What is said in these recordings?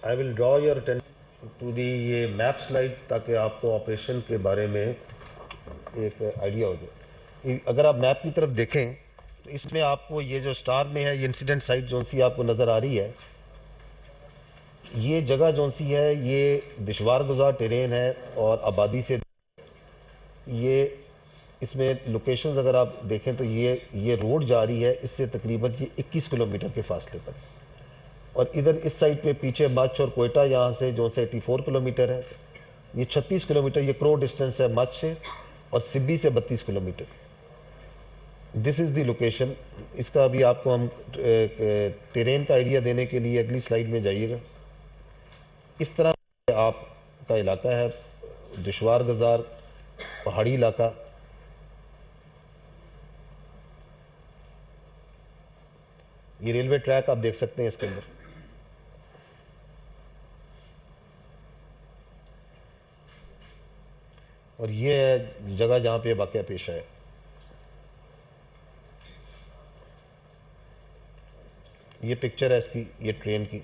I will draw your attention to the یہ map slide تاکہ آپ کو آپریشن کے بارے میں ایک آئیڈیا ہو جائے. اگر آپ میپ کی طرف دیکھیں تو اس میں آپ کو یہ جو سٹار میں ہے یہ انسیڈنٹ سائٹ جون سی آپ کو نظر آ رہی ہے. یہ جگہ جون سی ہے یہ دشوار گزار ٹیرین ہے اور آبادی سے یہ اس میں لوکیشنز اگر آپ دیکھیں تو یہ روڈ جا رہی ہے اس سے تقریباً یہ 21 کلومیٹر کے فاصلے پر. اور ادھر اس سائڈ پہ پیچھے مچھ اور کوئٹہ یہاں سے جو سے 84 کلومیٹر ہے. یہ 36 کلومیٹر یہ کرو ڈسٹنس ہے مچھ سے اور سبی سے 32 کلومیٹر. دس از دی لوکیشن. اس کا ابھی آپ کو ہم ٹیرین کا آئیڈیا دینے کے لیے اگلی سلائیڈ میں جائیے گا. اس طرح آپ کا علاقہ ہے دشوار گزار پہاڑی علاقہ. یہ ریلوے ٹریک آپ دیکھ سکتے ہیں اس کے اندر. اور یہ ہے جگہ جہاں پہ واقعہ پیش ہے. یہ پکچر ہے اس کی یہ ٹرین کی.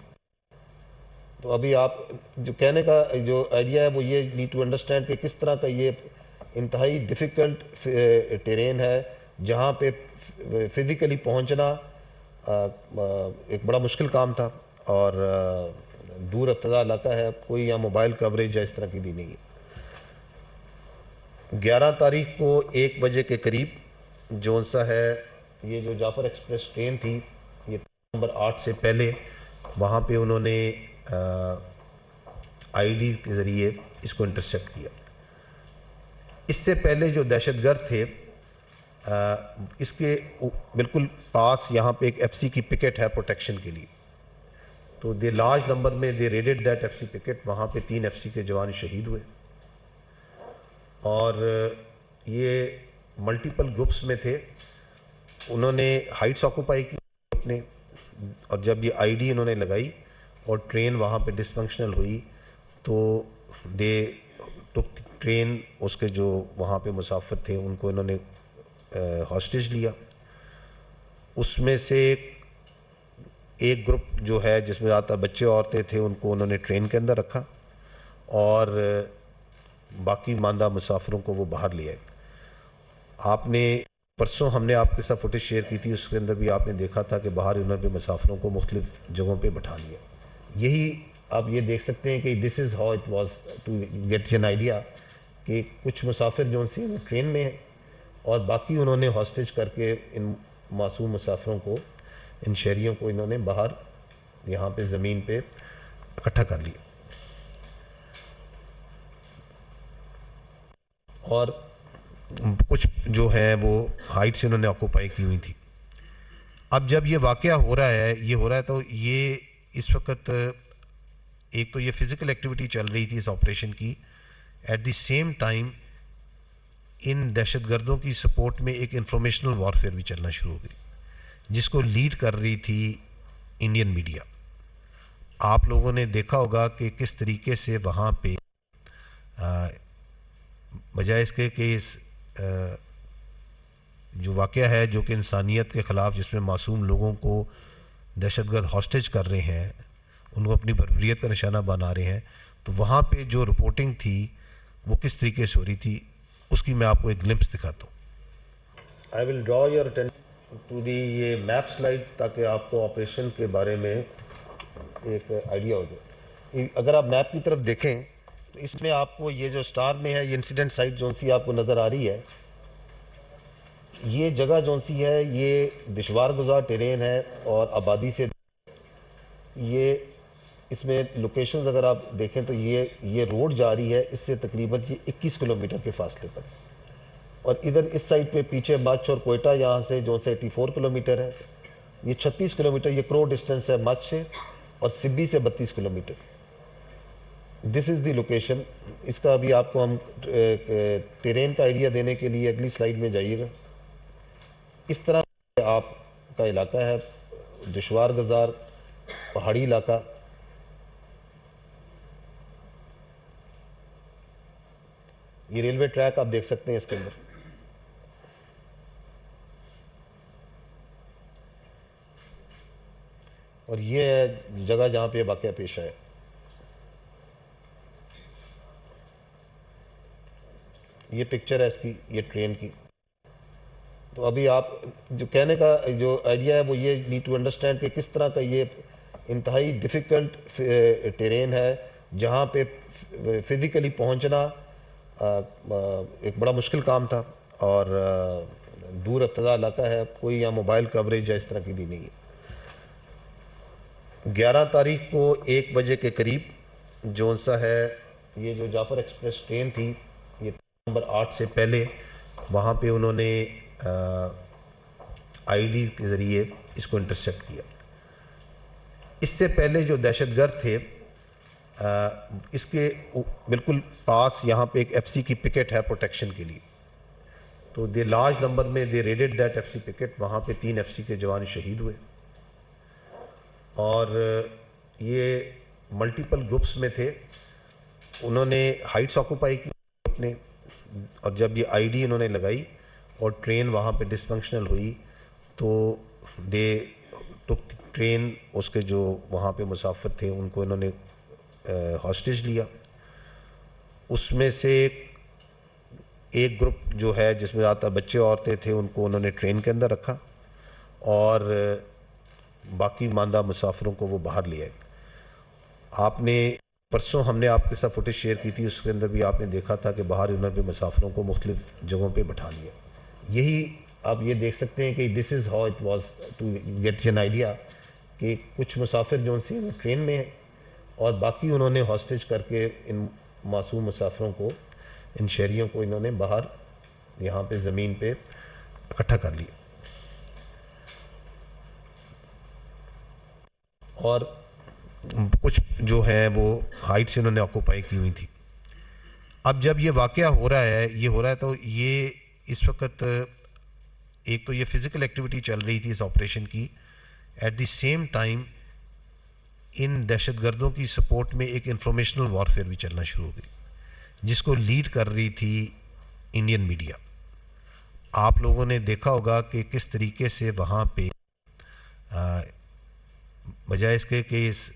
تو ابھی آپ جو کہنے کا جو آئیڈیا ہے وہ یہ نیڈ ٹو انڈرسٹینڈ کہ کس طرح کا یہ انتہائی ڈیفیکلٹ ٹیرین ہے جہاں پہ فزیکلی پہنچنا ایک بڑا مشکل کام تھا اور دور افتادہ علاقہ ہے. کوئی یہاں موبائل کوریج یا اس طرح کی بھی نہیں ہے. 11 تاریخ کو 1 بجے کے قریب جون سا ہے یہ جو جعفر ایکسپریس ٹرین تھی یہ نمبر 8 سے پہلے وہاں پہ انہوں نے آئی ڈی کے ذریعے اس کو انٹرسیپٹ کیا. اس سے پہلے جو دہشت گرد تھے اس کے بالکل پاس یہاں پہ ایک ایف سی کی پکٹ ہے پروٹیکشن کے لیے. تو دے لارج نمبر میں دے ریڈڈ دیٹ ایف سی پکٹ. وہاں پہ 3 ایف سی کے جوان شہید ہوئے اور یہ ملٹیپل گروپس میں تھے. انہوں نے ہائٹس آکوپائی کی اپنے اور جب یہ آئی ڈی انہوں نے لگائی اور ٹرین وہاں پہ ڈس فنکشنل ہوئی تو دے ٹک ٹرین اس کے جو وہاں پہ مسافر تھے ان کو انہوں نے ہاسٹیج لیا. اس میں سے ایک گروپ جو ہے جس میں زیادہ تر بچے عورتیں تھے ان کو انہوں نے ٹرین کے اندر رکھا اور باقی ماندہ مسافروں کو وہ باہر لے آئے. آپ نے پرسوں ہم نے آپ کے ساتھ فوٹیج شیئر کی تھی اس کے اندر بھی آپ نے دیکھا تھا کہ باہر انہوں نے مسافروں کو مختلف جگہوں پہ بٹھا لیا. یہی آپ یہ دیکھ سکتے ہیں کہ this is how it was to get an idea کہ کچھ مسافر جو سی وہ ٹرین میں ہیں اور باقی انہوں نے ہاسٹیج کر کے ان معصوم مسافروں کو ان شہریوں کو انہوں نے باہر یہاں پہ زمین پہ اکٹھا کر لیا. اور کچھ جو ہے وہ ہائٹ سے انہوں نے آکوپائی کی ہوئی تھی. اب جب یہ واقعہ ہو رہا ہے تو یہ اس وقت ایک تو یہ فزیکل ایکٹیویٹی چل رہی تھی اس آپریشن کی. ایٹ دی سیم ٹائم ان دہشت گردوں کی سپورٹ میں ایک انفارمیشنل وارفیئر بھی چلنا شروع ہو گئی جس کو لیڈ کر رہی تھی انڈین میڈیا. آپ لوگوں نے دیکھا ہوگا کہ کس طریقے سے وہاں پہ بجائے اس کے کہ اس جو واقعہ ہے جو کہ انسانیت کے خلاف جس میں معصوم لوگوں کو دہشت گرد ہاسٹیج کر رہے ہیں ان کو اپنی بربریت کا نشانہ بنا رہے ہیں تو وہاں پہ جو رپورٹنگ تھی وہ کس طریقے سے ہو رہی تھی اس کی میں آپ کو ایک گلمپس دکھاتا ہوں. آئی ول ڈرا یور اٹینشن ٹو دی یہ میپ سلائڈ تاکہ آپ کو آپریشن کے بارے میں ایک آئیڈیا ہو جائے. اگر آپ میپ کی طرف دیکھیں تو اس میں آپ کو یہ جو سٹار میں ہے یہ انسیڈنٹ سائٹ جون سی آپ کو نظر آ رہی ہے. یہ جگہ جون سی ہے یہ دشوار گزار ٹیرین ہے اور آبادی سے یہ اس میں لوکیشنز اگر آپ دیکھیں تو یہ روڈ جا رہی ہے اس سے تقریباً یہ 21 کلومیٹر کے فاصلے پر. اور ادھر اس سائڈ پہ پیچھے مچھ اور کوئٹہ یہاں سے جو سے 84 کلومیٹر ہے. یہ 36 کلومیٹر یہ کرو ڈسٹنس ہے مچھ سے اور سبی سے 32 کلومیٹر. دس از دی لوکیشن. اس کا ابھی آپ کو ہم ٹیرین کا آئیڈیا دینے کے لیے اگلی سلائیڈ میں جائیے گا. اس طرح آپ کا علاقہ ہے دشوار گزار پہاڑی علاقہ. یہ ریلوے ٹریک آپ دیکھ سکتے ہیں اس کے اندر. اور یہ ہے جگہ جہاں پہ واقعہ پیش ہے. یہ پکچر ہے اس کی، یہ ٹرین کی. تو ابھی آپ جو کہنے کا جو آئیڈیا ہے وہ یہ نیڈ ٹو انڈرسٹینڈ کہ کس طرح کا یہ انتہائی ڈیفیکلٹ ٹیرین ہے جہاں پہ فزیکلی پہنچنا ایک بڑا مشکل کام تھا، اور دور افتادہ علاقہ ہے، کوئی یہاں موبائل کوریج یا اس طرح کی بھی نہیں ہے. 11 تاریخ کو 1 بجے کے قریب جو سا ہے یہ جو جعفر ایکسپریس ٹرین تھی، یہ نمبر 8 سے پہلے وہاں پہ انہوں نے آئی ڈی کے ذریعے اس کو انٹرسیپٹ کیا. اس سے پہلے جو دہشت گرد تھے اس کے بالکل پاس یہاں پہ ایک ایف سی کی پکٹ ہے پروٹیکشن کے لیے، تو دے لارج نمبر میں دے ریڈڈ دیٹ ایف سی پکٹ. وہاں پہ 3 ایف سی کے جوان شہید ہوئے، اور یہ ملٹیپل گروپس میں تھے. انہوں نے ہائٹس آکوپائی کی اپنے، اور جب یہ آئی ڈی انہوں نے لگائی اور ٹرین وہاں پہ ڈس فنکشنل ہوئی تو دے ٹک ٹرین، اس کے جو وہاں پہ مسافر تھے ان کو انہوں نے ہاسٹیج لیا. اس میں سے ایک گروپ جو ہے جس میں زیادہ تر بچے عورتیں تھے ان کو انہوں نے ٹرین کے اندر رکھا، اور باقی ماندہ مسافروں کو وہ باہر لے آئے. آپ نے پرسوں ہم نے آپ کے ساتھ فوٹیج شیئر کی تھی، اس کے اندر بھی آپ نے دیکھا تھا کہ باہر انہوں نے مسافروں کو مختلف جگہوں پہ بٹھا لیا. یہی آپ یہ دیکھ سکتے ہیں کہ this is how it was to get an idea کہ کچھ مسافر جو ان سے ٹرین میں ہیں، اور باقی انہوں نے ہاسٹیج کر کے ان معصوم مسافروں کو، ان شہریوں کو انہوں نے باہر یہاں پہ زمین پہ اکٹھا کر لیا. اور کچھ جو ہیں وہ ہائٹ سے انہوں نے آکوپائی کی ہوئی تھی. اب جب یہ واقعہ ہو رہا ہے تو یہ اس وقت ایک تو یہ فزیکل ایکٹیویٹی چل رہی تھی اس آپریشن کی، ایٹ دی سیم ٹائم ان دہشت گردوں کی سپورٹ میں ایک انفارمیشنل وارفیئر بھی چلنا شروع ہو گئی، جس کو لیڈ کر رہی تھی انڈین میڈیا. آپ لوگوں نے دیکھا ہوگا کہ کس طریقے سے وہاں پہ بجائے اس کے کہ اس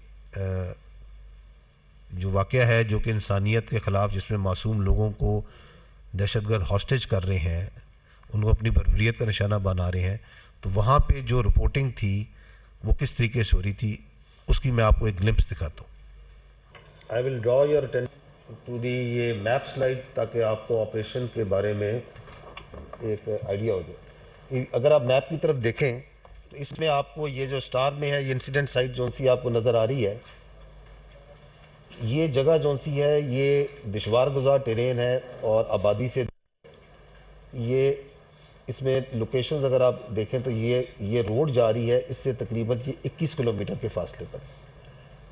جو واقعہ ہے جو کہ انسانیت کے خلاف، جس میں معصوم لوگوں کو دہشت گرد ہاسٹیج کر رہے ہیں، ان کو اپنی بربریت کا نشانہ بنا رہے ہیں، تو وہاں پہ جو رپورٹنگ تھی وہ کس طریقے سے ہو رہی تھی اس کی میں آپ کو ایک گلمپس دکھاتا ہوں. آئی ول ڈرا یور اٹینشن ٹو دی یہ میپ سلائڈ تاکہ آپ کو آپریشن کے بارے میں ایک آئیڈیا ہو جائے. اگر آپ میپ کی طرف دیکھیں تو اس میں آپ کو یہ جو سٹار میں ہے یہ انسیڈنٹ سائٹ جون سی آپ کو نظر آ رہی ہے. یہ جگہ جون سی ہے یہ دشوار گزار ٹیرین ہے اور آبادی سے یہ اس میں لوکیشنز اگر آپ دیکھیں تو یہ روڈ جا رہی ہے اس سے تقریباً 21 کلومیٹر کے فاصلے پر،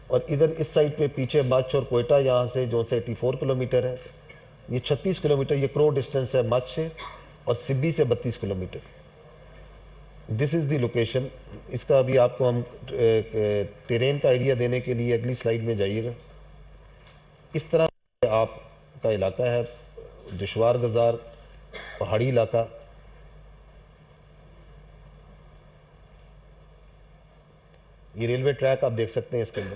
اور ادھر اس سائڈ پہ پیچھے مچھ اور کوئٹہ یہاں سے جو سے 84 کلومیٹر ہے. یہ 36 کلومیٹر یہ کرو ڈسٹنس ہے مچھ سے، اور سبی سے 32 کلومیٹر. دس از دی لوکیشن. اس کا ابھی آپ کو ہم ٹیرین کا آئیڈیا دینے کے لیے اگلی سلائیڈ میں جائیے گا. اس طرح آپ کا علاقہ ہے دشوار گزار پہاڑی علاقہ. یہ ریلوے ٹریک آپ دیکھ سکتے ہیں اس کے اندر.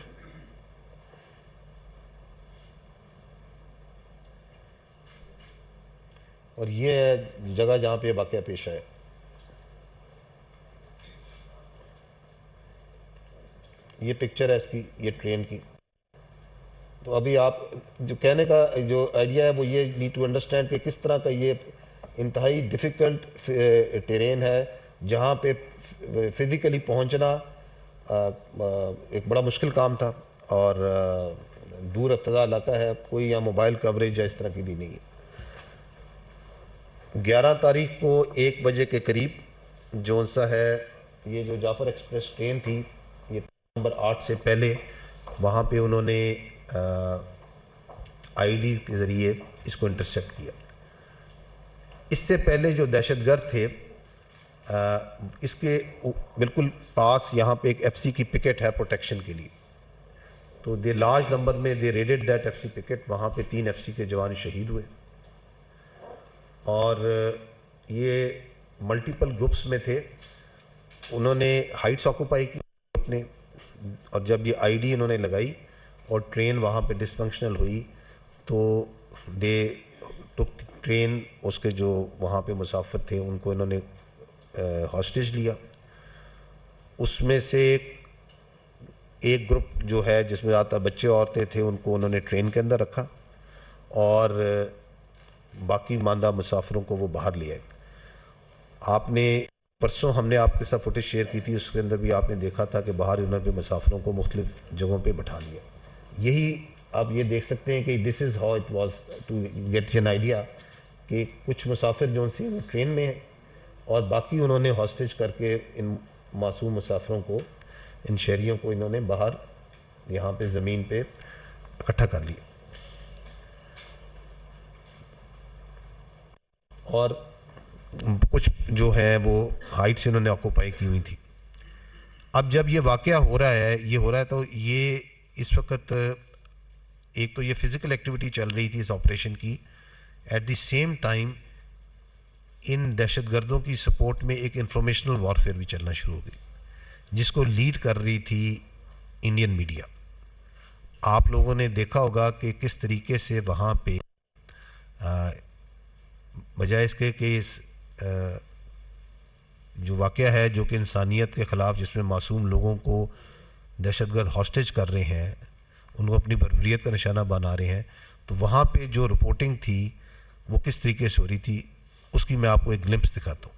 اور یہ ہے جگہ جہاں پہ واقعہ پیش ہے. یہ پکچر ہے اس کی، یہ ٹرین کی. تو ابھی آپ جو کہنے کا جو آئیڈیا ہے وہ یہ نیڈ ٹو انڈرسٹینڈ کہ کس طرح کا یہ انتہائی ڈیفیکلٹ ٹیرین ہے جہاں پہ فزیکلی پہنچنا ایک بڑا مشکل کام تھا، اور دور افتادہ علاقہ ہے، کوئی یہاں موبائل کوریج یا اس طرح کی بھی نہیں ہے. 11 تاریخ کو 1 بجے کے قریب جو سا ہے یہ جو جعفر ایکسپریس ٹرین تھی، یہ نمبر 8 سے پہلے وہاں پہ انہوں نے آئی ڈی کے ذریعے اس کو انٹرسیپٹ کیا. اس سے پہلے جو دہشت گرد تھے اس کے بالکل پاس یہاں پہ ایک ایف سی کی پکٹ ہے پروٹیکشن کے لیے، تو دے لارج نمبر میں دے ریڈڈ دیٹ ایف سی پکٹ. وہاں پہ 3 ایف سی کے جوان شہید ہوئے، اور یہ ملٹیپل گروپس میں تھے. انہوں نے ہائٹس آکوپائی کی اپنے، اور جب یہ آئی ڈی انہوں نے لگائی اور ٹرین وہاں پہ ڈس فنکشنل ہوئی تو دے تو ٹرین اس کے جو وہاں پہ مسافر تھے ان کو انہوں نے ہاسٹیج لیا. اس میں سے ایک گروپ جو ہے جس میں زیادہ تر بچے عورتیں تھے ان کو انہوں نے ٹرین کے اندر رکھا اور باقی ماندہ مسافروں کو وہ باہر لے آئے. آپ نے پرسوں ہم نے آپ کے ساتھ فوٹیج شیئر کی تھی, اس کے اندر بھی آپ نے دیکھا تھا کہ باہر انہوں نے مسافروں کو مختلف جگہوں پہ بٹھا لیا. یہی آپ یہ دیکھ سکتے ہیں کہ this is how it was to get an idea کہ کچھ مسافر جو سے وہ ٹرین میں ہیں اور باقی انہوں نے ہاسٹیج کر کے ان معصوم مسافروں کو, ان شہریوں کو انہوں نے باہر یہاں پہ زمین پہ اکٹھا کر لیا. اور کچھ جو ہے وہ ہائٹ سے انہوں نے آکوپائی کی ہوئی تھی. اب جب یہ واقعہ ہو رہا ہے تو یہ اس وقت ایک تو یہ فزیکل ایکٹیویٹی چل رہی تھی اس آپریشن کی, ایٹ دی سیم ٹائم ان دہشت گردوں کی سپورٹ میں ایک انفارمیشنل وارفیئر بھی چلنا شروع ہو گئی جس کو لیڈ کر رہی تھی انڈین میڈیا. آپ لوگوں نے دیکھا ہوگا کہ کس طریقے سے وہاں پہ بجائے اس کے کہ اس جو واقعہ ہے جو کہ انسانیت کے خلاف جس میں معصوم لوگوں کو دہشت گرد ہاسٹیج کر رہے ہیں, ان کو اپنی بربریت کا نشانہ بنا رہے ہیں, تو وہاں پہ جو رپورٹنگ تھی وہ کس طریقے سے ہو رہی تھی اس کی میں آپ کو ایک گلمپس دکھاتا ہوں.